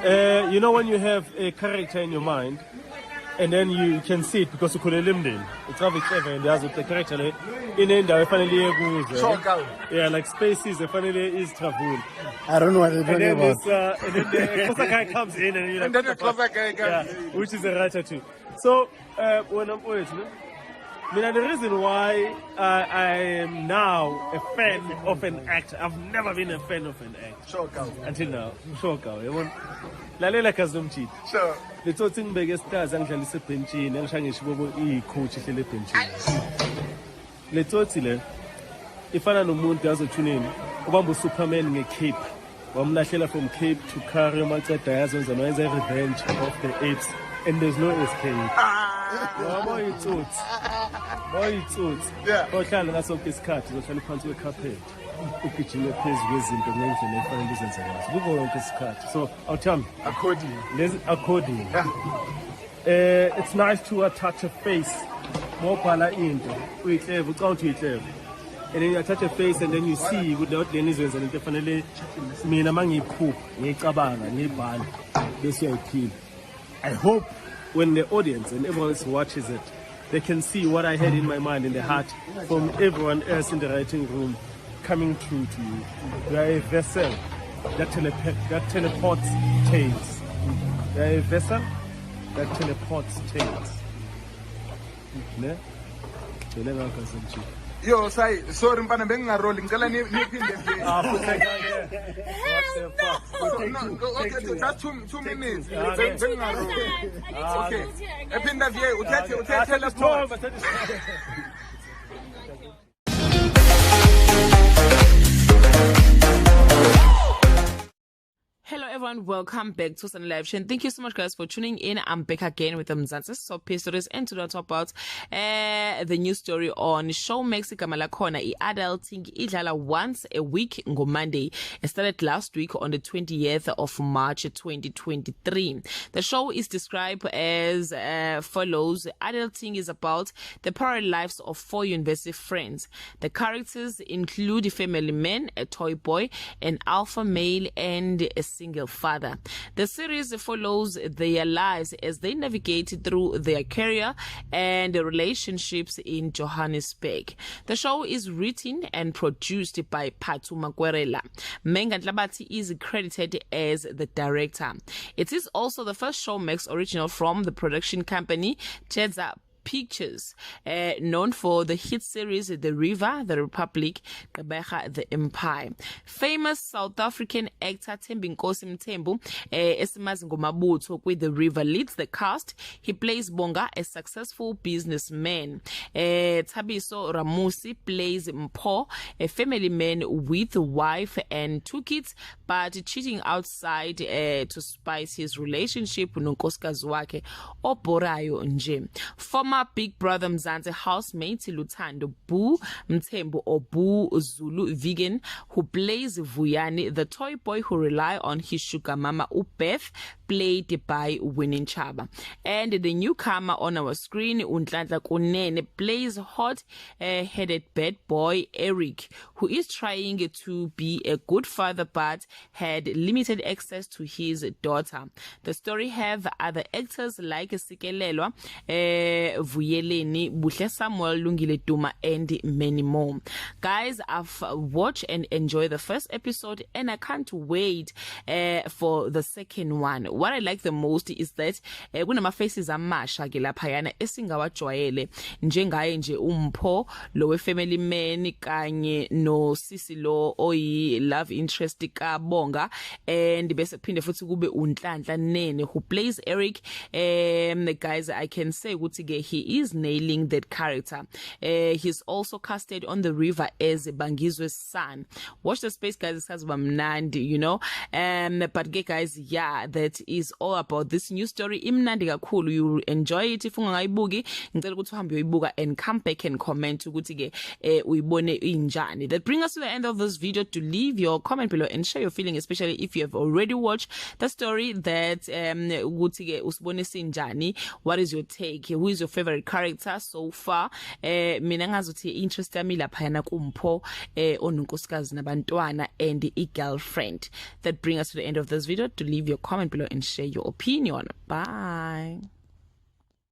Yeah. You know when you have a character in your mind, and then you can see it because you could eliminate. It's very clever and there's the character in the finally yeah, like spaces the finally is travel. I don't know what they're talking about. And then the closer guy comes in and you're like, And then the closer guy comes in. Which is a writer too. So when I'm the reason why I am now a fan of an actor, I've never been a fan of an actor until now. Sure. Lalela Kazumchi. Sure. The toting biggest stars angidlala isebhenchini angishangisho bobo icoach ihlele ebhenchini. Le totile ifana nomuntu azothuneni ubamba uSuperman ngecape wamlahlela from Cape to Cairo maceda yazonza noyenza revenge of the apes and there's no escape. Boy itsotsi. Yeah. Ohlala ngasonke isikhathi uzohlala phansi kwecarpet. Ugijime phezulu kwezinto ngendlela efanele uzenze ngazo. Kuko yonke isikhathi. So, awuthami according. Yeah. It's nice to touch a face. Mobhala into. Uyiclever, ucanga uyiclever. And then you attach a face and then you see without leni izwenza into efanele mina mangiyiphupha, ngicabanga, ngibhala bese uyayiphila. I hope when the audience and everyone else watches it, they can see what I had in my mind and the heart from everyone else in the writing room coming true to you. You are a vessel that teleports tales. You are a vessel that teleports tales. Ne? Yo, sorry, mpana bengingaroli ngicela niphinde nje. What the fuck? Okay, just 2 minutes. Bengingaroli. Okay. Ephinda nje uthethe teleport. Hello everyone, welcome back to Sun Live Show. And thank you so much guys for tuning in. I'm back again with the Mzansi Top Stories and to talk about the new story on Showmax Kamala Kona. Adulting idlala once a week on Monday. It started last week on the 20th of March 2023. The show is described as follows. Adulting is about the parallel lives of 4 university friends. The characters include a family man, a toy boy, an alpha male, and a single father. The series follows their lives as they navigate through their career and relationships in Johannesburg. The show is written and produced by Patu Makwerela. Menga Ntlabati is credited as the director. It is also the first Showmax original from the production company Jedza Pictures, known for the hit series The River, The Republic, Gqeberha, The Empire. Famous South African actor Thembinkosi Mthembu, esimazi ngomabutho with The River, leads the cast. He plays Bonga, a successful businessman. Thabiso Ramusi plays Mpho, a family man with a wife and 2 kids, but cheating outside to spice his relationship with unkosikazi wakhe oborayo nje. Former Big Brother Mzansi housemate Luthando Boo Mthembu or Boo Zulu Vegan, who plays Vuyani, the toy boy who rely on his sugar mama Ubeth, played by Winnie Chaba. And the newcomer on our screen, Unhlanhla Kunene, plays hot-headed bad boy Eric, who is trying to be a good father but had limited access to his daughter. The story have other actors like Sikelelwa, Vuyeleni, Buhle Samuel, Lungile Duma, and many more. Guys, I've watched and enjoyed the first episode and I can't wait for the second one. What I like the most is that kunama faces amasha ke laphayana esingawajwayele njengaye nje Mpho lo we family man kanye no sisi lo oyi love interest ka Bonga, and bese phinde futhi kube Unhlanhla Nene who plays Eric. The guys, I can say ukuthi he is nailing that character. He's also casted on The River as Bangizwe's son. Watch the space guys, it has bamnandi, you know. But guys, yeah, that is all about this new story. Imnandi kakhulu, you enjoy it. If ungayibuki ngicela ukuthi uhambe uyibuka and come back and comment ukuthi ke uyibone injani. That brings us to the end of this video. To leave your comment below and share your feeling, especially if you have already watched the story, that ukuthi ke usibone sinjani. What is your take? Who is your favorite character so far? Mina ngazuthi interest yami lapha yana kumpho onunkosikazi nabantwana and i-girlfriend. That brings us to the end of this video. To leave your comment below and share your opinion. Bye.